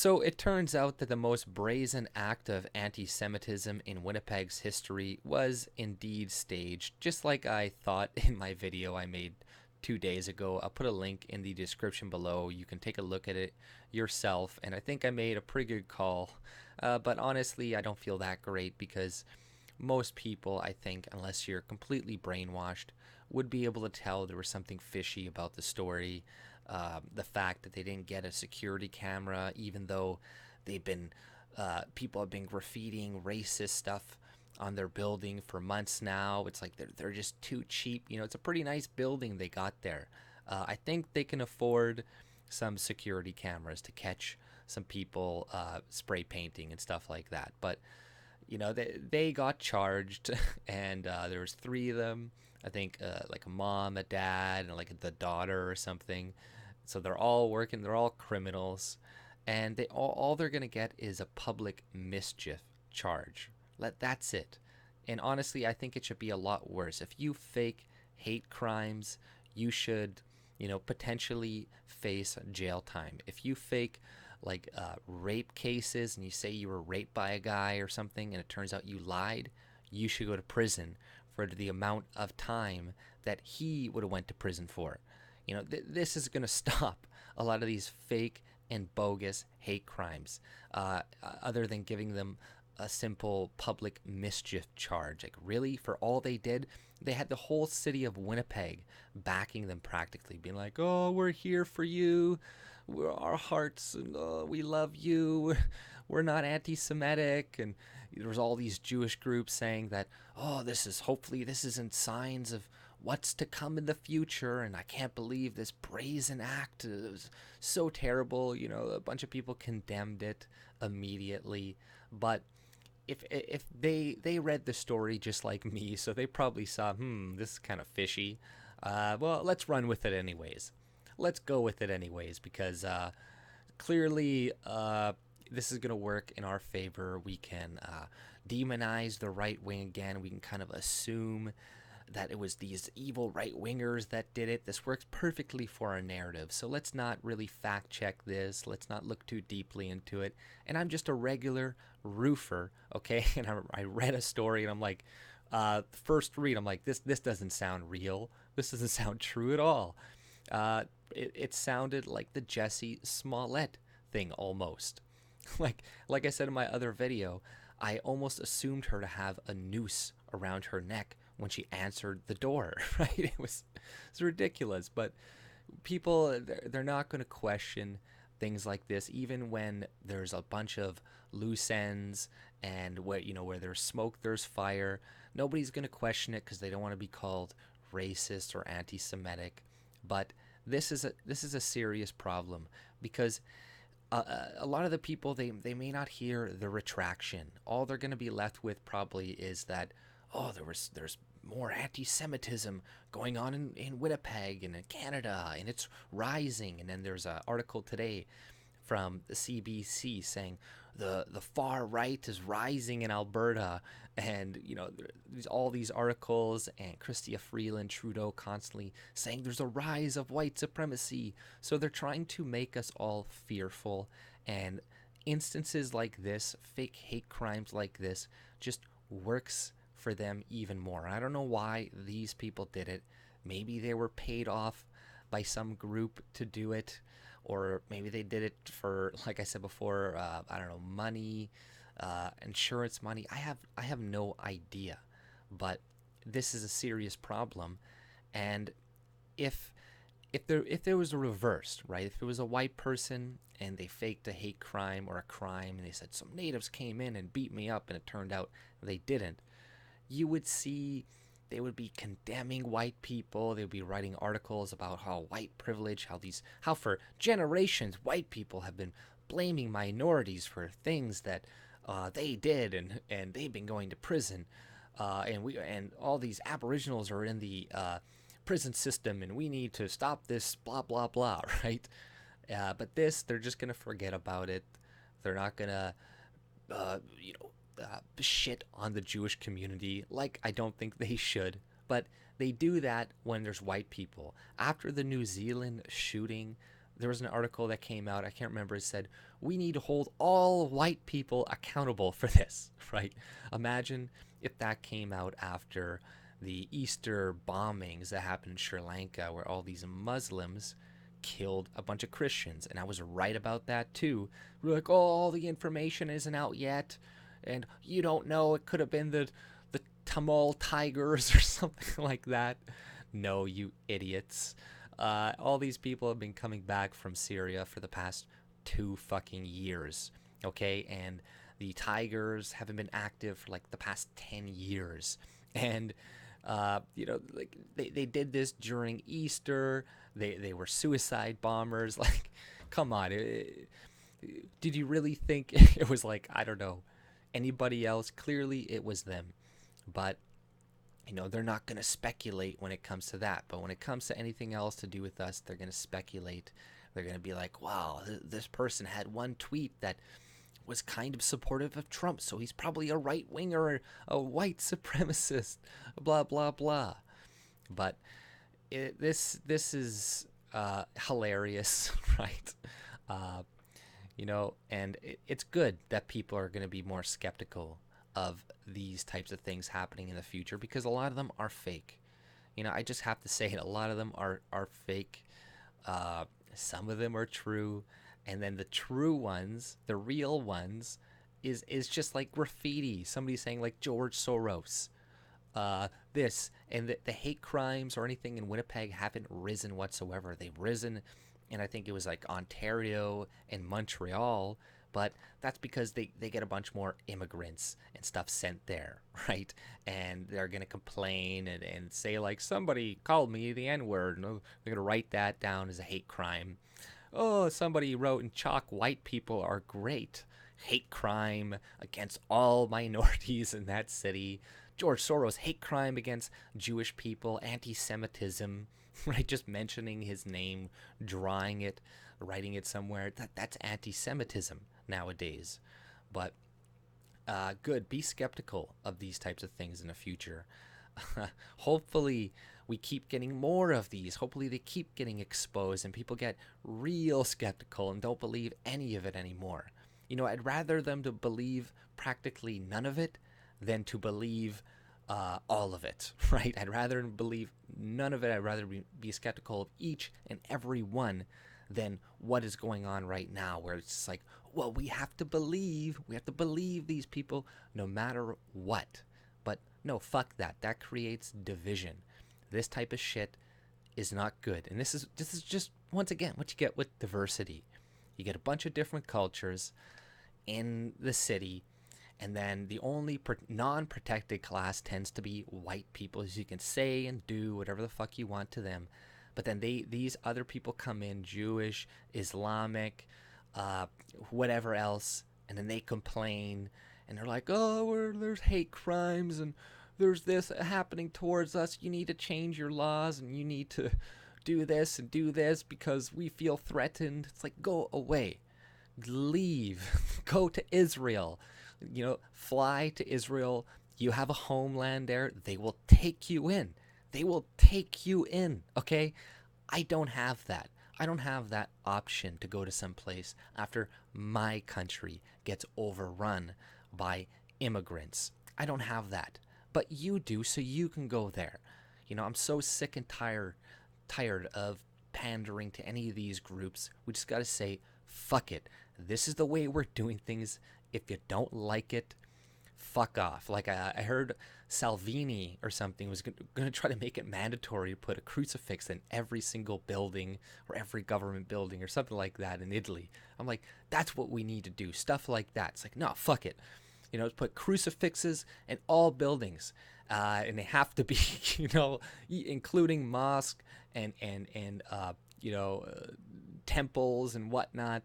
So it turns out that the most brazen act of anti Semitism in Winnipeg's history was indeed staged, just like I thought in my video I made 2 days ago. I'll put a link in the description below. You can take a look at it yourself, and I think I made a pretty good call. But honestly, I don't feel that great because most people, I think, unless you're completely brainwashed, would be able to tell there was something fishy about the story. The fact that they didn't get a security camera, even though they've been, people have been graffitiing racist stuff on their building for months now. It's like they're just too cheap. You know, it's a pretty nice building they got there. I think they can afford some security cameras to catch some people spray painting and stuff like that. But you know, they got charged, and there was three of them. I think like a mom, a dad, and like the daughter or something. So they're all working. They're all criminals, and all they're gonna get is a public mischief charge. That's it. And honestly, I think it should be a lot worse. If you fake hate crimes, you should, you know, potentially face jail time. If you fake like rape cases and you say you were raped by a guy or something and it turns out you lied, you should go to prison for the amount of time that he would have went to prison for. You know, this is going to stop a lot of these fake and bogus hate crimes, other than giving them a simple public mischief charge. Like, really, for all they did, they had the whole city of Winnipeg backing them practically, being like, oh, we're here for you. We're our hearts, and we love you. We're not anti-Semitic. And there was all these Jewish groups saying that, oh, hopefully this isn't signs of what's to come in the future, and I can't believe this brazen act. It was so terrible. You know, a bunch of people condemned it immediately. But if they read the story just like me, so they probably saw, this is kind of fishy. Well, let's run with it anyways. Let's go with it anyways, because clearly this is going to work in our favor. We can demonize the right wing again. We can kind of assume that it was these evil right-wingers that did it. This works perfectly for our narrative. So let's not really fact-check this. Let's not look too deeply into it. And I'm just a regular roofer, okay? And I read a story, and I'm like, first read, I'm like, this doesn't sound real. This doesn't sound true at all. It sounded like the Jussie Smollett thing almost. like I said in my other video, I almost assumed her to have a noose around her neck when she answered the door, right? It's ridiculous, but people, they're not going to question things like this, even when there's a bunch of loose ends and where there's smoke, there's fire. Nobody's going to question it because they don't want to be called racist or anti-Semitic. But this is a serious problem because a lot of the people, they may not hear the retraction. All they're going to be left with probably is that, oh, there's more anti-Semitism going on in Winnipeg and in Canada, and it's rising. And then there's an article today from the CBC saying the far right is rising in Alberta, and there's all these articles, and Chrystia Freeland, Trudeau constantly saying there's a rise of white supremacy. So they're trying to make us all fearful, and instances like this, fake hate crimes like this, just works for them even more. I don't know why these people did it. Maybe they were paid off by some group to do it, or maybe they did it for, like I said before, I don't know, money, insurance money. I have no idea, but this is a serious problem. And if there was a reverse, right? If it was a white person and they faked a hate crime or a crime and they said some natives came in and beat me up, and it turned out they didn't, you would see they would be condemning white people. They would be writing articles about how white privilege, how for generations white people have been blaming minorities for things that they did, and they've been going to prison, and all these Aboriginals are in the prison system, and we need to stop this, blah blah blah, right? But they're just gonna forget about it. They're not gonna, shit on the Jewish community, like I don't think they should, but they do that when there's white people. After the New Zealand shooting, there was an article that came out, I can't remember, it said, we need to hold all white people accountable for this, right? Imagine if that came out after the Easter bombings that happened in Sri Lanka, where all these Muslims killed a bunch of Christians. And I was right about that too. We're like, oh, all the information isn't out yet, and you don't know, it could have been the Tamil Tigers or something like that. No, you idiots. All these people have been coming back from Syria for the past 2 fucking years, okay? And the Tigers haven't been active for like the past 10 years. And, you know, like they did this during Easter. They were suicide bombers. Like, come on. Did you really think it was like, I don't know, anybody else? Clearly it was them. But, you know, they're not going to speculate when it comes to that. But when it comes to anything else to do with us, they're going to speculate. They're going to be like, wow, this person had one tweet that was kind of supportive of Trump, so he's probably a right-winger or a white supremacist, blah, blah, blah. But this is hilarious, right? You know, and it's good that people are going to be more skeptical of these types of things happening in the future, because a lot of them are fake. You know, I just have to say it, a lot of them are fake. Some of them are true, and then the true ones, the real ones, is just like graffiti. Somebody saying like George Soros, this, and the hate crimes or anything in Winnipeg haven't risen whatsoever. They've risen, and I think it was like Ontario and Montreal, but that's because they get a bunch more immigrants and stuff sent there, right? And they're going to complain and say, like, somebody called me the N-word. And they're going to write that down as a hate crime. Oh, somebody wrote in chalk, white people are great. Hate crime against all minorities in that city. George Soros, hate crime against Jewish people, anti-Semitism, right? Just mentioning his name, drawing it, writing it somewhere. That's anti-Semitism nowadays. But good, be skeptical of these types of things in the future. Hopefully we keep getting more of these. Hopefully they keep getting exposed and people get real skeptical and don't believe any of it anymore. You know, I'd rather them to believe practically none of it than to believe all of it, right? I'd rather believe none of it. I'd rather be skeptical of each and every one than what is going on right now, where it's just like, well, we have to believe these people no matter what. But no, fuck that. That creates division. This type of shit is not good. And this is just, once again, what you get with diversity. You get a bunch of different cultures in the city, and then the only non-protected class tends to be white people, as you can say and do whatever the fuck you want to them. But then these other people come in, Jewish, Islamic, whatever else, and then they complain, and they're like, oh, there's hate crimes, and there's this happening towards us. You need to change your laws, and you need to do this and do this because we feel threatened. It's like, go away. Leave. Go to Israel. You know, fly to Israel. You have a homeland there. They will take you in. They will take you in, okay? I don't have that. I don't have that option to go to some place after my country gets overrun by immigrants. I don't have that. But you do, so you can go there. You know, I'm so sick and tired of pandering to any of these groups. We just got to say, fuck it. This is the way we're doing things. If you don't like it, fuck off. Like I heard Salvini or something was going to try to make it mandatory to put a crucifix in every single building or every government building or something like that in Italy. I'm like, that's what we need to do. Stuff like that. It's like, no, fuck it. You know, put crucifixes in all buildings. And they have to be, you know, including mosque and you know, temples and whatnot.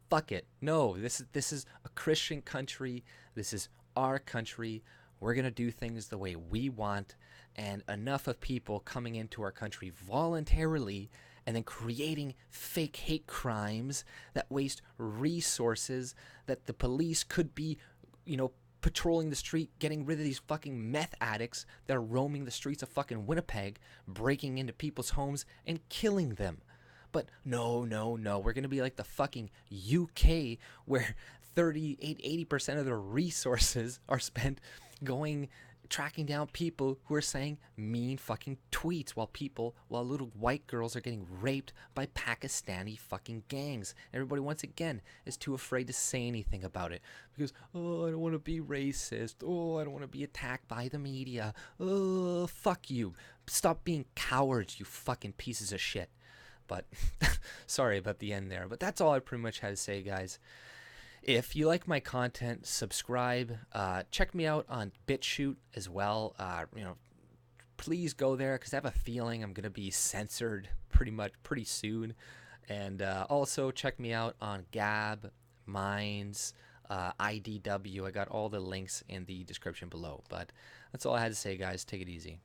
Fuck it. No, this is a Christian country. This is our country. We're going to do things the way we want. And enough of people coming into our country voluntarily and then creating fake hate crimes that waste resources, that the police could be, you know, patrolling the street, getting rid of these fucking meth addicts that are roaming the streets of fucking Winnipeg, breaking into people's homes and killing them. But no, we're going to be like the fucking UK, where 80% of their resources are spent tracking down people who are saying mean fucking tweets while little white girls are getting raped by Pakistani fucking gangs. Everybody, once again, is too afraid to say anything about it because, oh, I don't want to be racist. Oh, I don't want to be attacked by the media. Oh, fuck you. Stop being cowards, you fucking pieces of shit. But sorry about the end there. But that's all I pretty much had to say, guys. If you like my content, subscribe. Check me out on BitChute as well. Please go there because I have a feeling I'm gonna be censored pretty soon. And also check me out on Gab, Minds, IDW. I got all the links in the description below. But that's all I had to say, guys. Take it easy.